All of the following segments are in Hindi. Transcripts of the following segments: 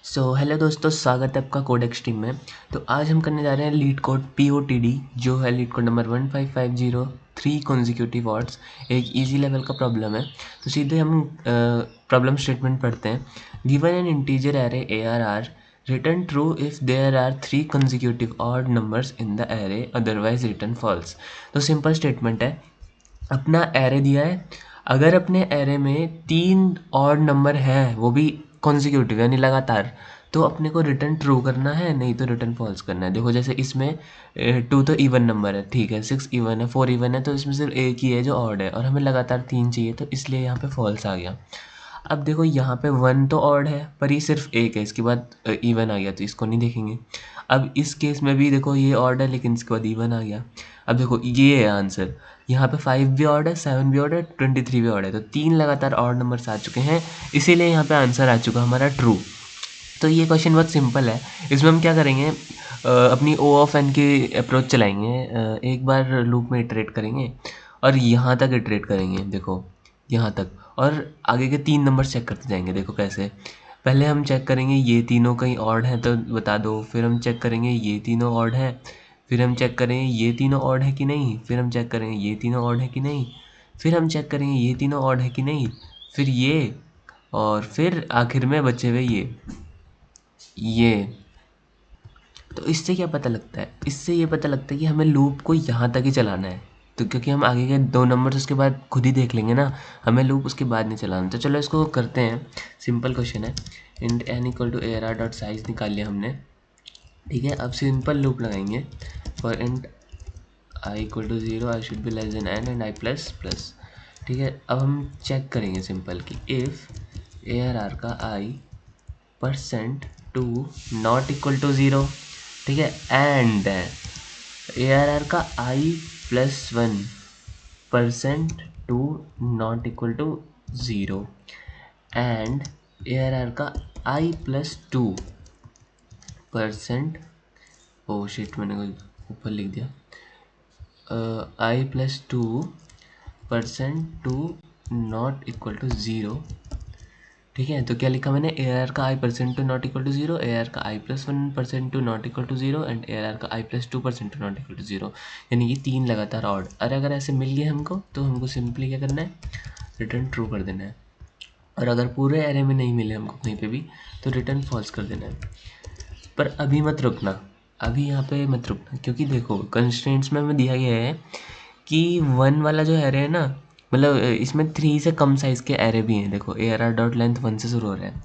हेलो दोस्तों, स्वागत है आपका कोड एक्सट्रीम में। तो आज हम करने जा रहे हैं लीड कोड POTD, जो है leet code number 15503 consecutive words. एक इजी लेवल का प्रॉब्लम है। तो सीधे हम प्रॉब्लम स्टेटमेंट पढ़ते हैं। Given an integer array ARR, return true if there are 3 consecutive odd numbers in the array, otherwise return false. तो सिंपल स्टेटमेंट है, अपना एरे दिया है, अगर अपने एरे में 3 ऑड नंबर है, वो भी कॉन्जिक्यूटिव यानी लगातार, तो अपने को रिटर्न ट्रू करना है, नहीं तो रिटर्न फॉल्स करना है। देखो जैसे इसमें 2 तो इवन नंबर है, ठीक है, 6 इवन है, 4 इवन है, तो इसमें सिर्फ एक ही है जो ऑड है और हमें लगातार 3 चाहिए, तो इसलिए यहाँ पे फॉल्स आ गया। अब देखो यहाँ पे 1 तो ऑड है पर ये सिर्फ एक है, इसके बाद इवन आ गया, तो इसको नहीं देखेंगे। अब इस केस में भी देखो ये ऑड है लेकिन इसके बाद इवन आ गया। अब देखो ये है आंसर, यहाँ पे 5 भी ऑड है, 7 भी ऑड है, 23 भी ऑड है, तो 3 लगातार ऑड नंबर्स आ चुके हैं, इसीलिए यहाँ पे आंसर आ चुका हमारा ट्रू। तो ये क्वेश्चन बहुत सिंपल है। इसमें हम क्या करेंगे, अपनी O ऑफ n की अप्रोच चलाएंगे, एक बार लूप में इटरेट करेंगे और यहाँ तक इटरेट करेंगे, देखो यहाँ तक, और आगे के 3 नंबर चेक करते जाएंगे। देखो कैसे, पहले हम चेक करेंगे ये तीनों कहीं ऑड हैं तो बता दो, फिर हम चेक करेंगे ये तीनों ऑड हैं, फिर हम चेक करेंगे ये तीनों ऑड है कि नहीं, फिर हम चेक करेंगे ये तीनों ऑड है कि नहीं, फिर हम चेक करेंगे ये तीनों ऑड है कि नहीं, फिर ये, और फिर आखिर में बचे हुए ये। तो इससे क्या पता लगता है, इससे ये पता लगता है कि हमें लूप को यहाँ तक ही चलाना है। तो क्योंकि हम आगे के 2 नंबर्स उसके बाद खुद ही देख लेंगे ना, हमें लूप उसके बाद नहीं चलाना। तो चलो इसको करते हैं, सिंपल क्वेश्चन है। Int n equal to ARR dot size निकाल लिया हमने, ठीक है। अब सिंपल लूप लगाएंगे for int i equal to 0, I should be less than n and i plus plus, ठीक है। अब हम चेक करेंगे सिंपल कि इफ़ ARR का i percent two not equal to 0, ठीक है, एंड ARR का i plus 1% two not equal to 0, and ARR का i प्लस 2%, ओ शिट मैंने कोई ऊपर लिख दिया, i plus 2% two not equal to 0, ठीक है। तो क्या लिखा मैंने, ARR का i percent two not equal to 0, ARR का i plus 1% two not equal to 0 and ARR का i plus 2% two not equal to 0, यानी ये 3 लगातार ऑड। अगर ऐसे मिल गए हमको तो हमको सिंपली क्या करना है, रिटर्न ट्रू कर देना है। और अगर पूरे एरे में नहीं मिले हमको कहीं पे भी, तो रिटर्न फॉल्स कर देना है। पर अभी मत रुकना, अभी यहाँ पे मत रुकना, क्योंकि देखो कंस्ट्रेंट्स में हमें दिया गया है कि 1 वाला जो एरे है ना, मतलब इसमें 3 से कम साइज़ के एरे भी हैं। देखो ARR डॉट लेंथ 1 से शुरू हो रहा है,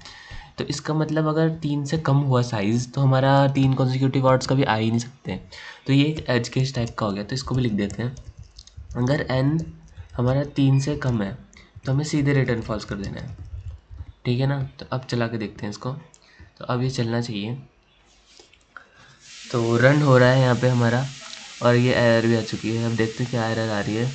तो इसका मतलब अगर 3 से कम हुआ साइज़ तो हमारा 3 कॉन्जिक्यूटिव वर्ड्स कभी आ ही नहीं सकते। तो ये एक एज केस टाइप का हो गया, तो इसको भी लिख देते हैं। अगर n हमारा 3 से कम है तो हमें सीधे रिटर्न फॉल्स कर देना है, ठीक है ना। तो अब चला के देखते हैं इसको, तो अब ये चलना चाहिए। तो रन हो रहा है यहाँ पे हमारा, और ये एरर भी आ चुकी है। अब देखते हैं क्या एरर आ रही है।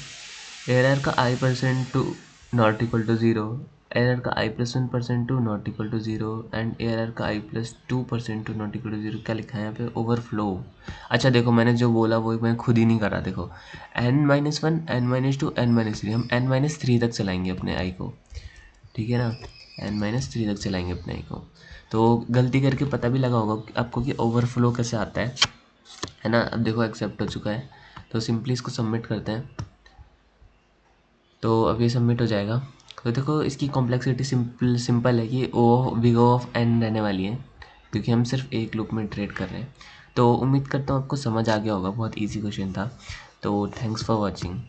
एरर का i percent two not equal to 0, error का i plus 1% two not equal to 0 and error का i plus 2% two not equal to 0। क्या लिखा है यहाँ पे, ओवरफ्लो। अच्छा देखो मैंने जो बोला वो मैं खुद ही नहीं करा। देखो n-1, n-2, n-3, हम n-3 तक चलाएंगे अपने i को, ठीक है ना, n-3 तक चलाएंगे अपने i को। तो गलती करके पता भी लगा होगा आपको कि ओवरफ्लो कैसे आता है ना। अब देखो एक्सेप्ट हो चुका है, तो सिंपली इसको सबमिट करते हैं। तो अब ये सबमिट हो जाएगा। तो देखो इसकी कॉम्प्लेक्सिटी सिंपल है कि ओ बिग O ऑफ n रहने वाली है, क्योंकि हम सिर्फ एक लूप में ट्रेड कर रहे हैं। तो उम्मीद करता हूँ आपको समझ आ गया होगा, बहुत इजी क्वेश्चन था। तो थैंक्स फॉर वॉचिंग।